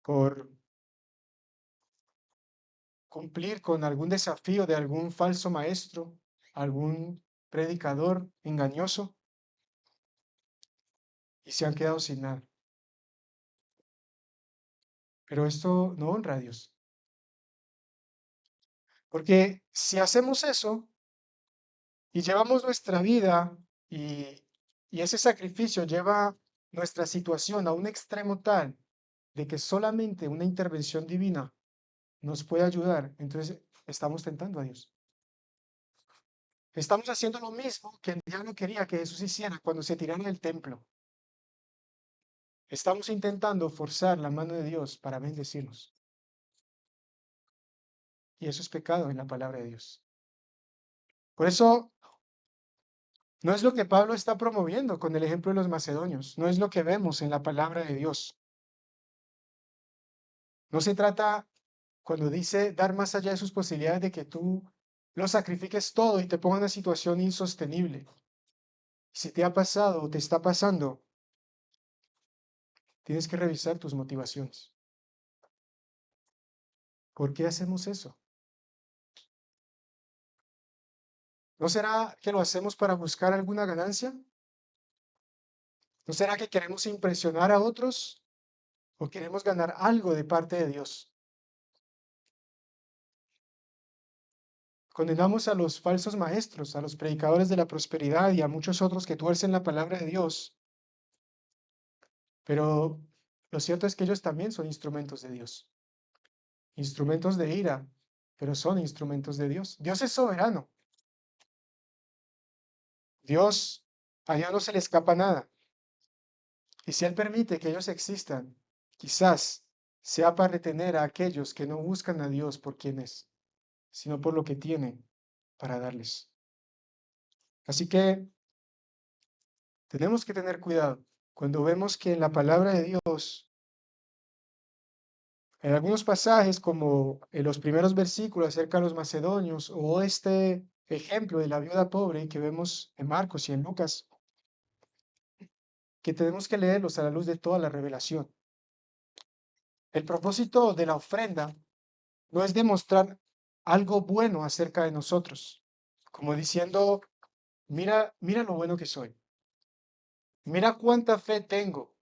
por cumplir con algún desafío de algún falso maestro, algún predicador engañoso, y se han quedado sin nada. Pero esto no honra a Dios. Porque si hacemos eso y llevamos nuestra vida y ese sacrificio lleva nuestra situación a un extremo tal de que solamente una intervención divina nos puede ayudar, entonces estamos tentando a Dios. Estamos haciendo lo mismo que el diablo quería que Jesús hiciera cuando se tirara del templo. Estamos intentando forzar la mano de Dios para bendecirnos. Y eso es pecado en la palabra de Dios. Por eso No es lo que Pablo está promoviendo con el ejemplo de los macedonios, no es lo que vemos en la palabra de Dios. No se trata, cuando dice dar más allá de sus posibilidades, de que tú lo sacrifiques todo y te ponga en una situación insostenible. Si te ha pasado o te está pasando, tienes que revisar tus motivaciones. ¿Por qué hacemos eso? ¿No será que lo hacemos para buscar alguna ganancia? ¿No será que queremos impresionar a otros o queremos ganar algo de parte de Dios? Condenamos a los falsos maestros, a los predicadores de la prosperidad y a muchos otros que tuercen la palabra de Dios, pero lo cierto es que ellos también son instrumentos de Dios, instrumentos de ira, pero son instrumentos de Dios. Dios es soberano. Dios, a Dios no se le escapa nada. Y si Él permite que ellos existan, quizás sea para retener a aquellos que no buscan a Dios por quien es, sino por lo que tiene para darles. Así que tenemos que tener cuidado cuando vemos que en la palabra de Dios, en algunos pasajes, como en los primeros versículos acerca de los macedonios, o este ejemplo de la viuda pobre que vemos en Marcos y en Lucas, que tenemos que leerlos a la luz de toda la revelación. El propósito de la ofrenda no es demostrar algo bueno acerca de nosotros, como diciendo, mira, mira lo bueno que soy, mira cuánta fe tengo,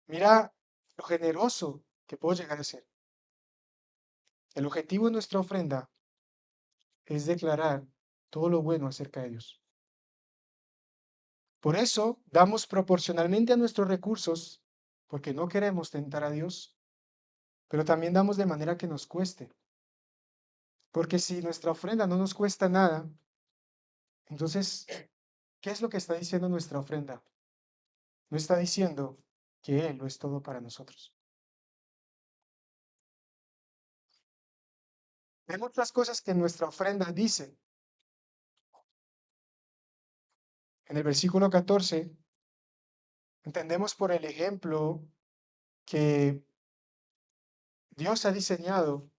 mira lo generoso que puedo llegar a ser. El objetivo de nuestra ofrenda es declarar todo lo bueno acerca de Dios. Por eso damos proporcionalmente a nuestros recursos, porque no queremos tentar a Dios, pero también damos de manera que nos cueste. Porque si nuestra ofrenda no nos cuesta nada, entonces, ¿qué es lo que está diciendo nuestra ofrenda? No está diciendo que Él lo es todo para nosotros. Hay muchas cosas que nuestra ofrenda dice. En el versículo 14, entendemos por el ejemplo que Dios ha diseñado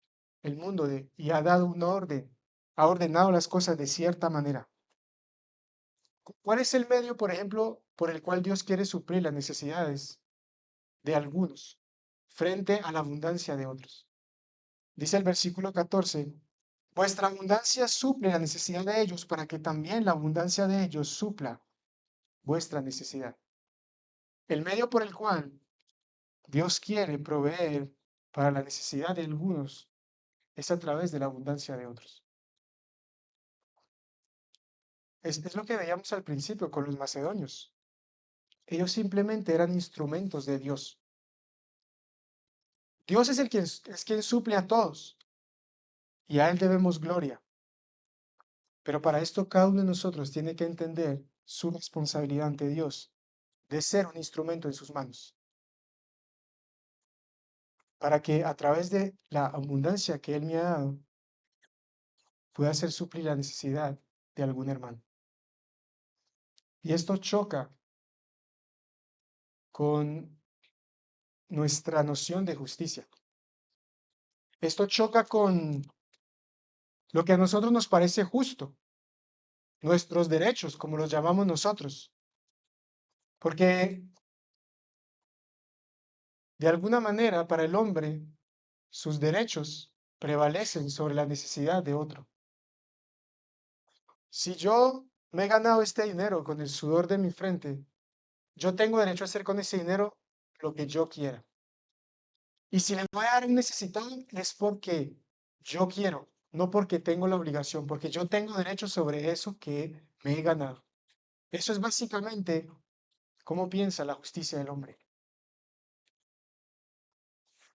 el mundo y ha dado un orden, ha ordenado las cosas de cierta manera. ¿Cuál es el medio, por ejemplo, por el cual Dios quiere suplir las necesidades de algunos frente a la abundancia de otros? Dice el versículo 14, vuestra abundancia suple la necesidad de ellos para que también la abundancia de ellos supla vuestra necesidad. El medio por el cual Dios quiere proveer para la necesidad de algunos es a través de la abundancia de otros. Es lo que veíamos al principio con los macedonios. Ellos simplemente eran instrumentos de Dios. Dios es quien suple a todos y a Él debemos gloria. Pero para esto cada uno de nosotros tiene que entender su responsabilidad ante Dios de ser un instrumento en sus manos, para que a través de la abundancia que Él me ha dado, pueda hacer suplir la necesidad de algún hermano. Y esto choca con nuestra noción de justicia. Esto choca con lo que a nosotros nos parece justo, nuestros derechos, como los llamamos nosotros, porque de alguna manera para el hombre sus derechos prevalecen sobre la necesidad de otro. Si yo me he ganado este dinero con el sudor de mi frente, yo tengo derecho a hacer con ese dinero lo que yo quiera. Y si le voy a dar a un necesitado es porque yo quiero, no porque tengo la obligación, porque yo tengo derecho sobre eso que me he ganado. Eso es básicamente cómo piensa la justicia del hombre.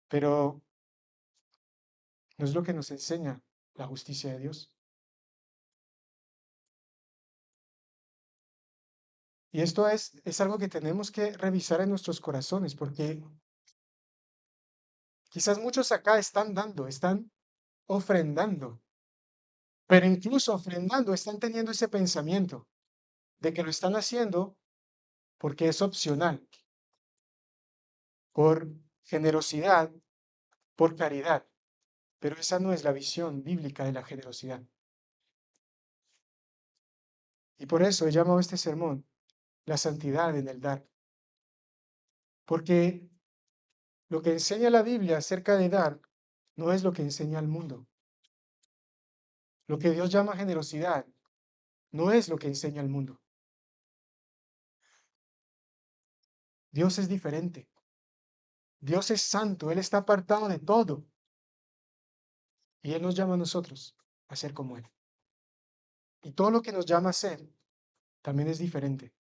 Pero no es lo que nos enseña la justicia de Dios. Y esto es algo que tenemos que revisar en nuestros corazones, porque quizás muchos acá están dando, están ofrendando, pero incluso ofrendando están teniendo ese pensamiento. de que lo están haciendo porque es opcional, por generosidad, por caridad. Pero esa no es la visión bíblica de la generosidad. Y por eso he llamado a este sermón la santidad en el dar. Porque lo que enseña la Biblia acerca de dar no es lo que enseña el mundo. Lo que Dios llama generosidad no es lo que enseña el mundo. Dios es diferente. Dios es santo. Él está apartado de todo. Y Él nos llama a nosotros a ser como Él. Y todo lo que nos llama a ser también es diferente.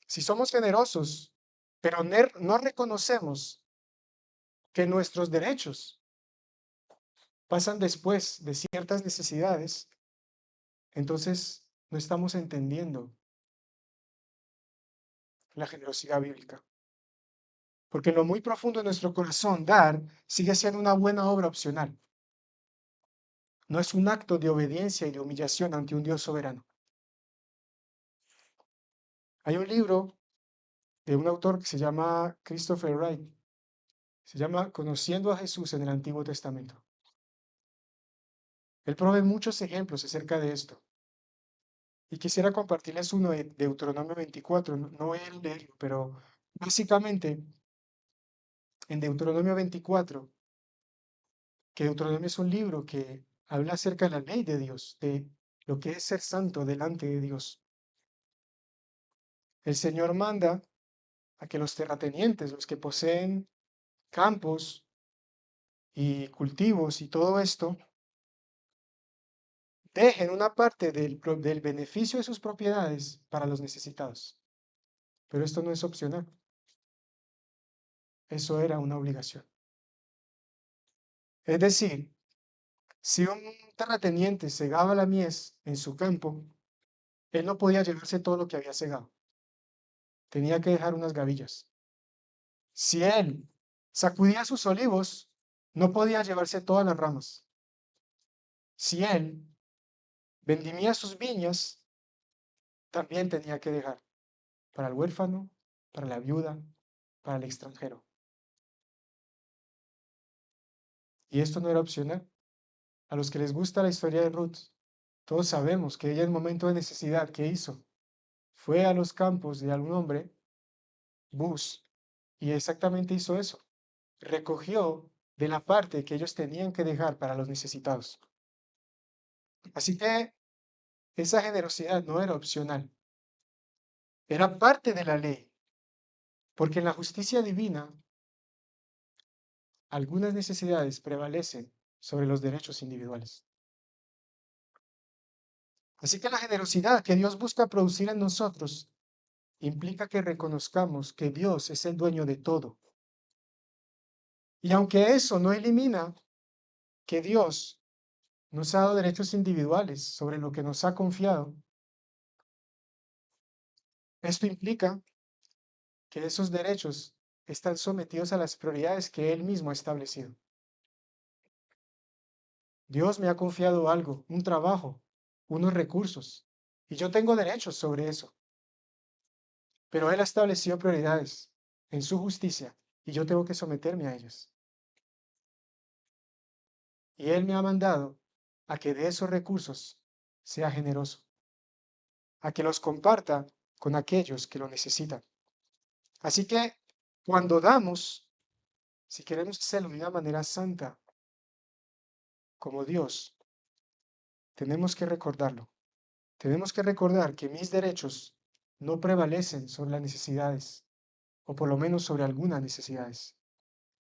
Si somos generosos, pero no reconocemos que nuestros derechos pasan después de ciertas necesidades, entonces no estamos entendiendo la generosidad bíblica. Porque en lo muy profundo de nuestro corazón, dar sigue siendo una buena obra opcional. No es un acto de obediencia y de humillación ante un Dios soberano. Hay un libro de un autor que se llama Christopher Wright. Se llama Conociendo a Jesús en el Antiguo Testamento. Él provee muchos ejemplos acerca de esto. Y quisiera compartirles uno de Deuteronomio 24. No voy a leerlo, pero básicamente en Deuteronomio 24, que Deuteronomio es un libro que habla acerca de la ley de Dios, de lo que es ser santo delante de Dios. El Señor manda a que los terratenientes, los que poseen campos y cultivos y todo esto, dejen una parte del beneficio de sus propiedades para los necesitados. Pero esto no es opcional. Eso era una obligación. Es decir, si un terrateniente segaba la mies en su campo, él no podía llevarse todo lo que había segado. Tenía que dejar unas gavillas. Si él sacudía sus olivos, no podía llevarse todas las ramas. Si él vendimia sus viñas, también tenía que dejar para el huérfano, para la viuda, para el extranjero. Y esto no era opcional. A los que les gusta la historia de Ruth, todos sabemos que ella en momento de necesidad, ¿qué hizo? Fue a los campos de algún hombre, Bus, y exactamente hizo eso. Recogió de la parte que ellos tenían que dejar para los necesitados. Así que esa generosidad no era opcional, era parte de la ley, porque en la justicia divina algunas necesidades prevalecen sobre los derechos individuales. Así que la generosidad que Dios busca producir en nosotros implica que reconozcamos que Dios es el dueño de todo. Y aunque eso no elimina que Dios nos ha dado derechos individuales sobre lo que nos ha confiado, esto implica que esos derechos están sometidos a las prioridades que Él mismo ha establecido. Dios me ha confiado algo, un trabajo, unos recursos, y yo tengo derechos sobre eso. Pero Él ha establecido prioridades en su justicia y yo tengo que someterme a ellas. Y Él me ha mandado a que de esos recursos sea generoso, a que los comparta con aquellos que lo necesitan. Así que cuando damos, si queremos hacerlo de una manera santa, como Dios, tenemos que recordarlo. Tenemos que recordar que mis derechos no prevalecen sobre las necesidades, o por lo menos sobre algunas necesidades.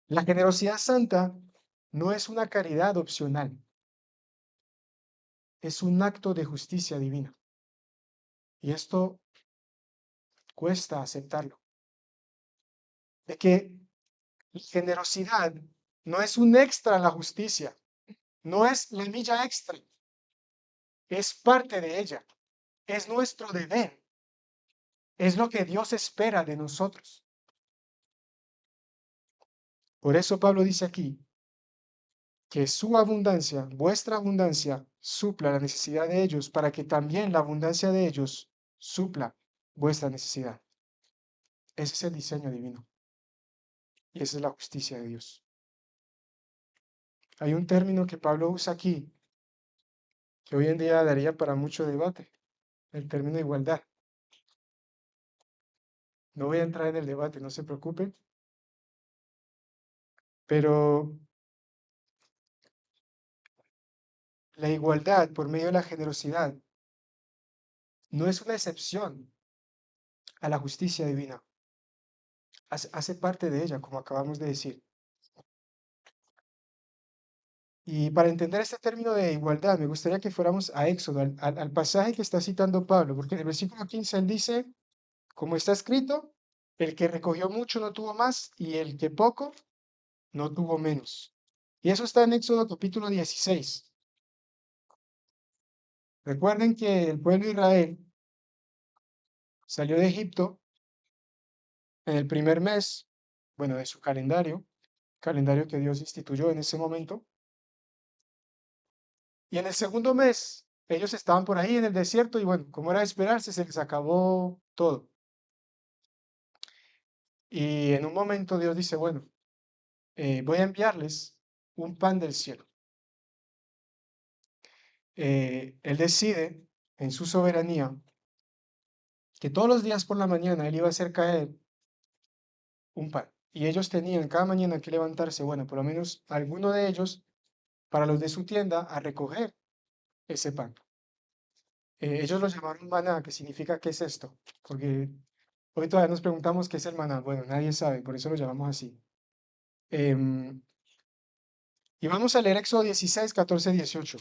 La generosidad santa no es una caridad opcional, es un acto de justicia divina. Y esto cuesta aceptarlo. De que generosidad no es un extra a la justicia, no es la milla extra, es parte de ella, es nuestro deber, es lo que Dios espera de nosotros. Por eso Pablo dice aquí que su abundancia, vuestra abundancia, supla la necesidad de ellos, para que también la abundancia de ellos supla vuestra necesidad. Ese es el diseño divino y esa es la justicia de Dios. Hay un término que Pablo usa aquí que hoy en día daría para mucho debate, el término igualdad. No voy a entrar en el debate, no se preocupen, pero la igualdad por medio de la generosidad no es una excepción a la justicia divina, hace parte de ella, como acabamos de decir. Y para entender este término de igualdad, me gustaría que fuéramos a Éxodo, al pasaje que está citando Pablo, porque en el versículo 15 él dice, como está escrito, el que recogió mucho no tuvo más, y el que poco no tuvo menos. Y eso está en Éxodo capítulo 16. Recuerden que el pueblo de Israel salió de Egipto en el primer mes, bueno, de su calendario que Dios instituyó en ese momento. Y en el segundo mes, ellos estaban por ahí en el desierto y bueno, como era de esperarse, se les acabó todo. Y en un momento Dios dice, bueno, voy a enviarles un pan del cielo. Él decide en su soberanía que todos los días por la mañana Él iba a hacer caer un pan. Y ellos tenían cada mañana que levantarse, bueno, por lo menos alguno de ellos, para los de su tienda, a recoger ese pan. Ellos lo llamaron maná, que significa ¿qué es esto? Porque hoy todavía nos preguntamos qué es el maná. Bueno, nadie sabe, por eso lo llamamos así. Em, y vamos a leer Éxodo 16, 14, 18.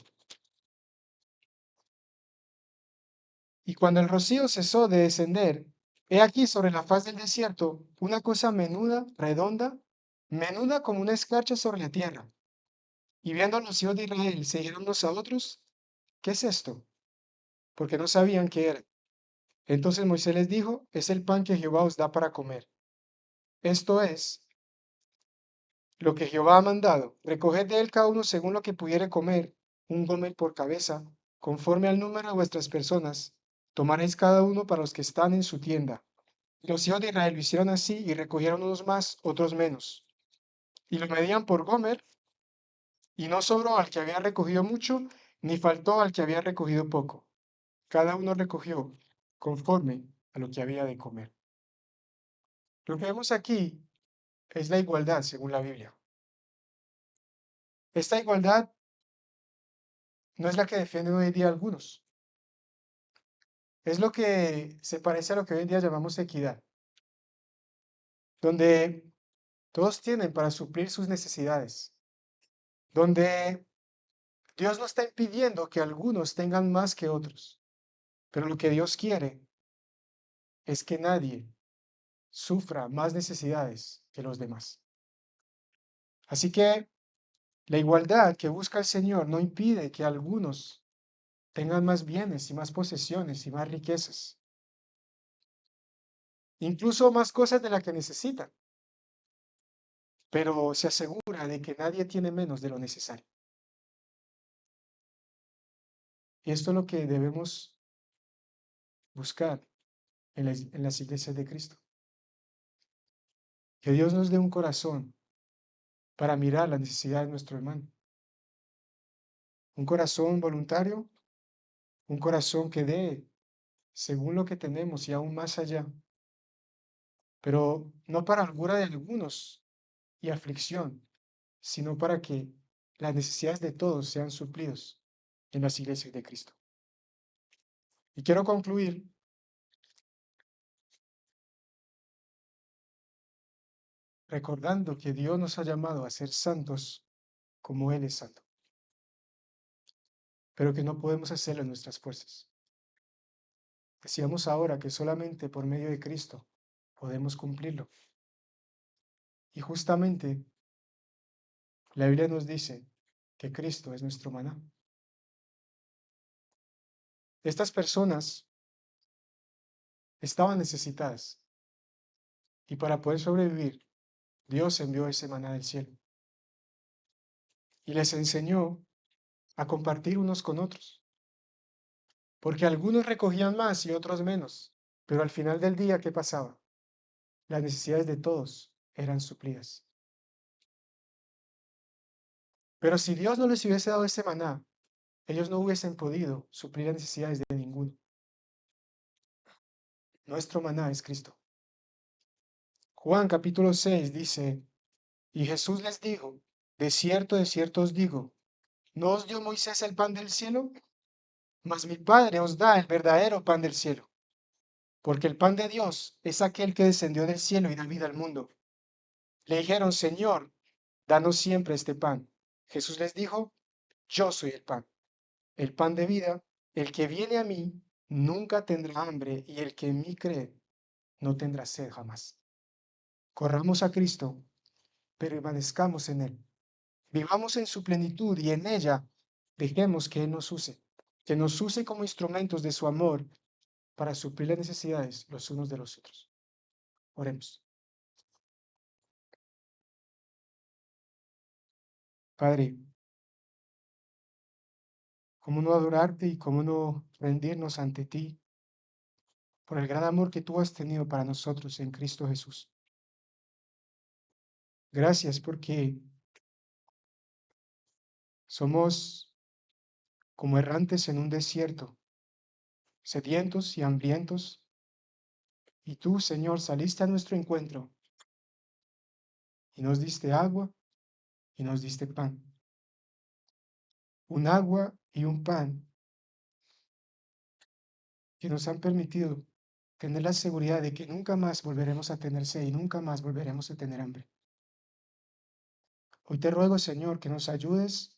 Y cuando el rocío cesó de descender, he aquí sobre la faz del desierto una cosa menuda, redonda, menuda como una escarcha sobre la tierra. Y viendo a los hijos de Israel, se dijeron unos a otros, ¿qué es esto? Porque no sabían qué era. Entonces Moisés les dijo, es el pan que Jehová os da para comer. Esto es lo que Jehová ha mandado. Recoged de él cada uno según lo que pudiere comer, un gómez por cabeza, conforme al número de vuestras personas. Tomaréis cada uno para los que están en su tienda. Los hijos de Israel lo hicieron así y recogieron unos más, otros menos. Y lo medían por gómez, y no sobró al que había recogido mucho, ni faltó al que había recogido poco. Cada uno recogió conforme a lo que había de comer. Lo que vemos aquí es la igualdad según la Biblia. Esta igualdad no es la que defienden hoy en día algunos. Es lo que se parece a lo que hoy en día llamamos equidad, donde todos tienen para suplir sus necesidades, donde Dios no está impidiendo que algunos tengan más que otros, pero lo que Dios quiere es que nadie sufra más necesidades que los demás. Así que la igualdad que busca el Señor no impide que algunos tengan más bienes y más posesiones y más riquezas, incluso más cosas de las que necesitan, pero se asegura de que nadie tiene menos de lo necesario. Y esto es lo que debemos buscar en las iglesias de Cristo. Que Dios nos dé un corazón para mirar la necesidad de nuestro hermano. Un corazón voluntario, un corazón que dé según lo que tenemos y aún más allá, pero no para holgura de algunos y aflicción, sino para que las necesidades de todos sean suplidos en las iglesias de Cristo. Y quiero concluir recordando que Dios nos ha llamado a ser santos como Él es santo, pero que no podemos hacerlo en nuestras fuerzas. Decíamos ahora que solamente por medio de Cristo podemos cumplirlo. Y justamente la Biblia nos dice que Cristo es nuestro maná. Estas personas estaban necesitadas y para poder sobrevivir, Dios envió ese maná del cielo. y les enseñó a compartir unos con otros, porque algunos recogían más y otros menos, pero al final del día, ¿qué pasaba? Las necesidades de todos eran suplidas. Pero si Dios no les hubiese dado ese maná, ellos no hubiesen podido suplir las necesidades de ninguno. Nuestro maná es Cristo. Juan capítulo 6 dice, y Jesús les dijo, de cierto os digo, ¿no os dio Moisés el pan del cielo? Mas mi Padre os da el verdadero pan del cielo, porque el pan de Dios es aquel que descendió del cielo y da vida al mundo. Le dijeron, Señor, danos siempre este pan. Jesús les dijo, yo soy el pan de vida, el que viene a mí nunca tendrá hambre y el que en mí cree no tendrá sed jamás. Corramos a Cristo, permanezcamos en Él. Vivamos en su plenitud y en ella dejemos que Él nos use, que nos use como instrumentos de su amor para suplir las necesidades los unos de los otros. Oremos. Padre, ¿cómo no adorarte y cómo no rendirnos ante ti por el gran amor que tú has tenido para nosotros en Cristo Jesús? Gracias porque somos como errantes en un desierto, sedientos y hambrientos, y tú, Señor, saliste a nuestro encuentro y nos diste agua y nos diste pan. Un agua y un pan que nos han permitido tener la seguridad de que nunca más volveremos a tener sed y nunca más volveremos a tener hambre. Hoy te ruego, Señor, que nos ayudes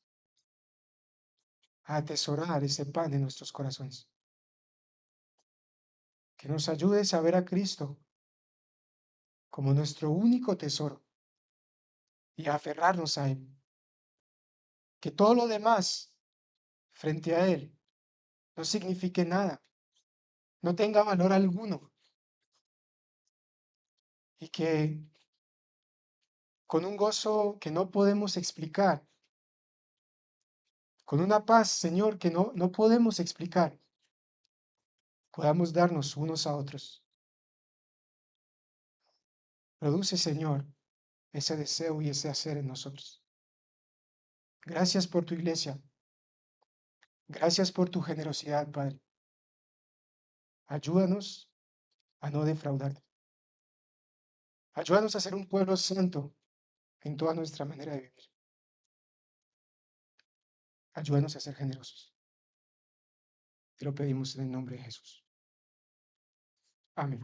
a atesorar ese pan en nuestros corazones, que nos ayudes a ver a Cristo como nuestro único tesoro y a aferrarnos a Él, que todo lo demás frente a Él no signifique nada, no tenga valor alguno y que con un gozo que no podemos explicar, con una paz, Señor, que no podemos explicar, podamos darnos unos a otros. Produce, Señor, ese deseo y ese hacer en nosotros. Gracias por tu iglesia. Gracias por tu generosidad, Padre. Ayúdanos a no defraudarte. Ayúdanos a ser un pueblo santo en toda nuestra manera de vivir. Ayúdanos a ser generosos. Te lo pedimos en el nombre de Jesús. Amén.